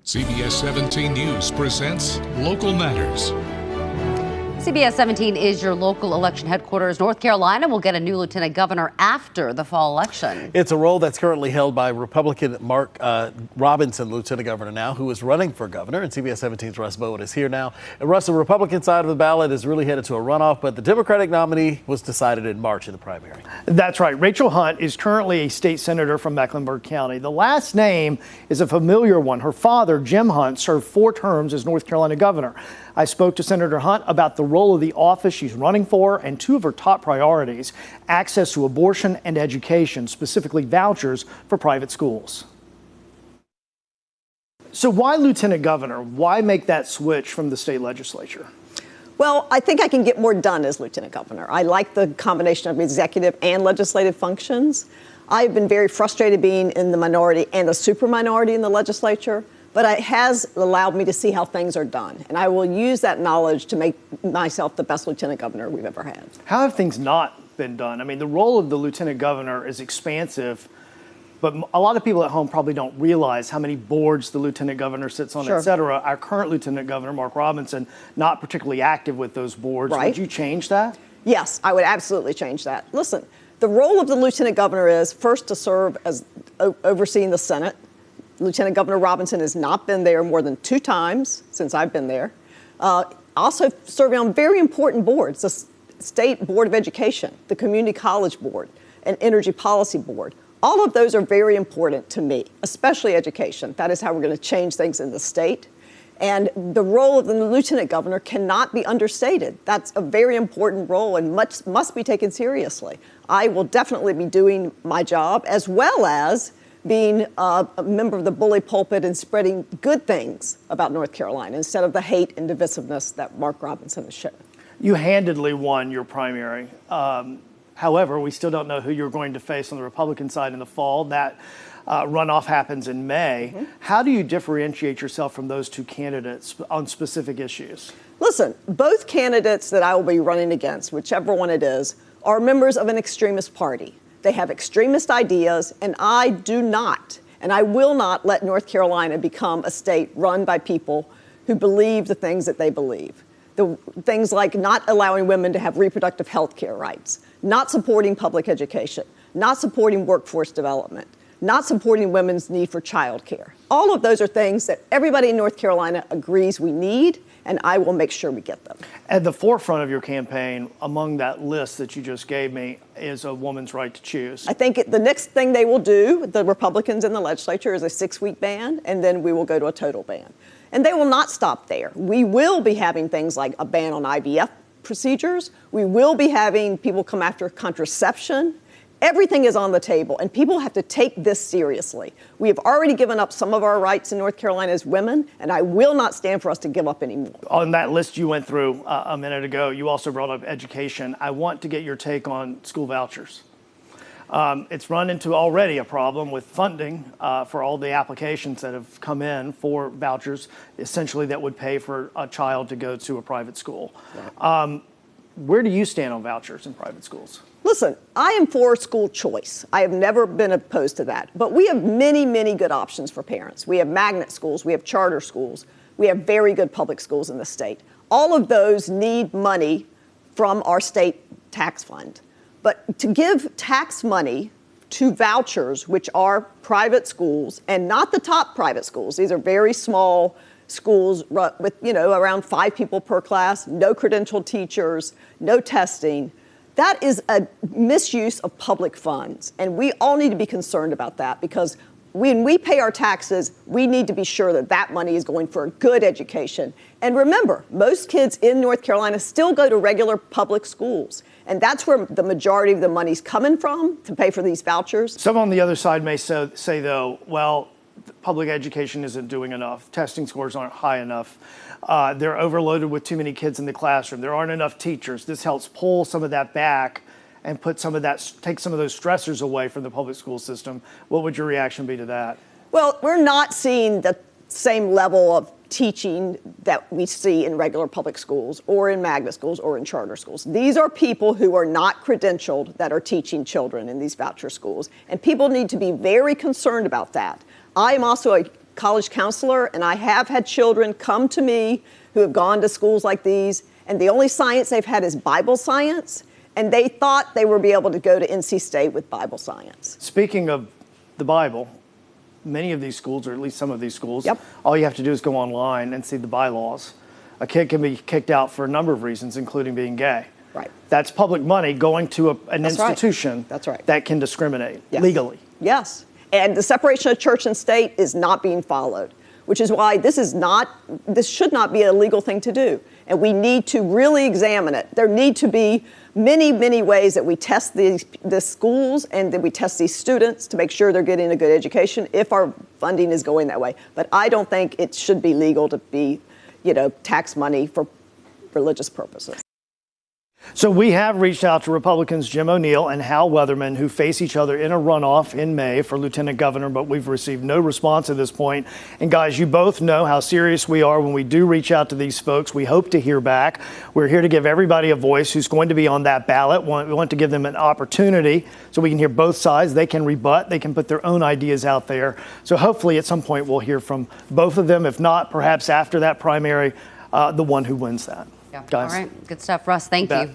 CBS 17 News presents Local Matters. CBS 17 is your local election headquarters. North Carolina will get a new lieutenant governor after the fall election. It's a role that's currently held by Republican Mark Robinson, lieutenant governor now, who is running for governor. And CBS 17's Russ Bowen is here now. And Russ, the Republican side of the ballot is really headed to a runoff, but the Democratic nominee was decided in March in the primary. That's right. Rachel Hunt is currently a state senator from Mecklenburg County. The last name is a familiar one. Her father, Jim Hunt, served 4 terms as North Carolina governor. I spoke to Senator Hunt about the role of the office she's running for and 2 of her top priorities: access to abortion and education, specifically vouchers for private schools. So why lieutenant governor? Why make that switch from the state legislature? Well, I think I can get more done as lieutenant governor. I like the combination of executive and legislative functions. I've been very frustrated being in the minority and the super minority in the legislature, but it has allowed me to see how things are done. And I will use that knowledge to make myself the best lieutenant governor we've ever had. How have things not been done? I mean, the role of the lieutenant governor is expansive, but a lot of people at home probably don't realize how many boards the lieutenant governor sits on, Sure. et cetera. Our current lieutenant governor, Mark Robinson, not particularly active with those boards. Right. Would you change that? Yes, I would absolutely change that. Listen, the role of the lieutenant governor is first to serve as overseeing the Senate. Lieutenant Governor Robinson has not been there more than 2 times since I've been there. Also serving on very important boards, the State Board of Education, the Community College Board, and Energy Policy Board. All of those are very important to me, especially education. That is how we're going to change things in the state. And the role of the lieutenant governor cannot be understated. That's a very important role and must be taken seriously. I will definitely be doing my job as well as being a member of the bully pulpit and spreading good things about North Carolina instead of the hate and divisiveness that Mark Robinson has shown. You handedly won your primary. However, we still don't know who you're going to face on the Republican side in the fall. That runoff happens in May. Mm-hmm. How do you differentiate yourself from those 2 candidates on specific issues? Listen, both candidates that I will be running against, whichever one it is, are members of an extremist party. They have extremist ideas, and I do not, and I will not let North Carolina become a state run by people who believe the things that they believe. The things like not allowing women to have reproductive health care rights, not supporting public education, not supporting workforce development, not supporting women's need for child care. All of those are things that everybody in North Carolina agrees we need, and I will make sure we get them. At the forefront of your campaign, among that list that you just gave me, is a woman's right to choose. I think the next thing they will do, the Republicans in the legislature, is a 6-week ban, and then we will go to a total ban. And they will not stop there. We will be having things like a ban on IVF procedures. We will be having people come after contraception. Everything is on the table, and people have to take this seriously. We have already given up some of our rights in North Carolina as women, and I will not stand for us to give up any more. On that list you went through a minute ago, you also brought up education. I want to get your take on school vouchers. It's run into already a problem with funding for all the applications that have come in for vouchers, essentially that would pay for a child to go to a private school. Right. Where do you stand on vouchers in private schools? Listen, I am for school choice. I have never been opposed to that. But we have many, many good options for parents. We have magnet schools. We have charter schools. We have very good public schools in the state. All of those need money from our state tax fund. But to give tax money to vouchers, which are private schools, and not the top private schools, these are very small schools with, around 5 people per class, no credentialed teachers, no testing. That is a misuse of public funds, and we all need to be concerned about that because when we pay our taxes, we need to be sure that that money is going for a good education. And remember, most kids in North Carolina still go to regular public schools, and that's where the majority of the money's coming from to pay for these vouchers. Some on the other side may say, though, well, public education isn't doing enough. Testing scores aren't high enough. They're overloaded with too many kids in the classroom. There aren't enough teachers. This helps pull some of that back and take some of those stressors away from the public school system. What would your reaction be to that? Well, we're not seeing the same level of teaching that we see in regular public schools or in magnet schools or in charter schools. These are people who are not credentialed that are teaching children in these voucher schools, and people need to be very concerned about that. I am also a college counselor, and I have had children come to me who have gone to schools like these, and the only science they've had is Bible science, and they thought they would be able to go to NC State with Bible science. Speaking of the Bible, many of these schools, or at least some of these schools, Yep. all you have to do is go online and see the bylaws. A kid can be kicked out for a number of reasons, including being gay. Right. That's public money going to an That's right. institution That's right. that can discriminate Yes. legally. Yes. And the separation of church and state is not being followed, which is why this should not be a legal thing to do. And we need to really examine it. There need to be many, many ways that we test the schools and that we test these students to make sure they're getting a good education if our funding is going that way. But I don't think it should be legal to be, tax money for religious purposes. So we have reached out to Republicans Jim O'Neill and Hal Weatherman, who face each other in a runoff in May for lieutenant governor, but we've received no response at this point. And guys, you both know how serious we are when we do reach out to these folks. We hope to hear back. We're here to give everybody a voice who's going to be on that ballot. We want to give them an opportunity so we can hear both sides. They can rebut. They can put their own ideas out there. So hopefully at some point we'll hear from both of them. If not, perhaps after that primary, the one who wins that. Yeah. Guys. All right. Good stuff, Russ. Thank you.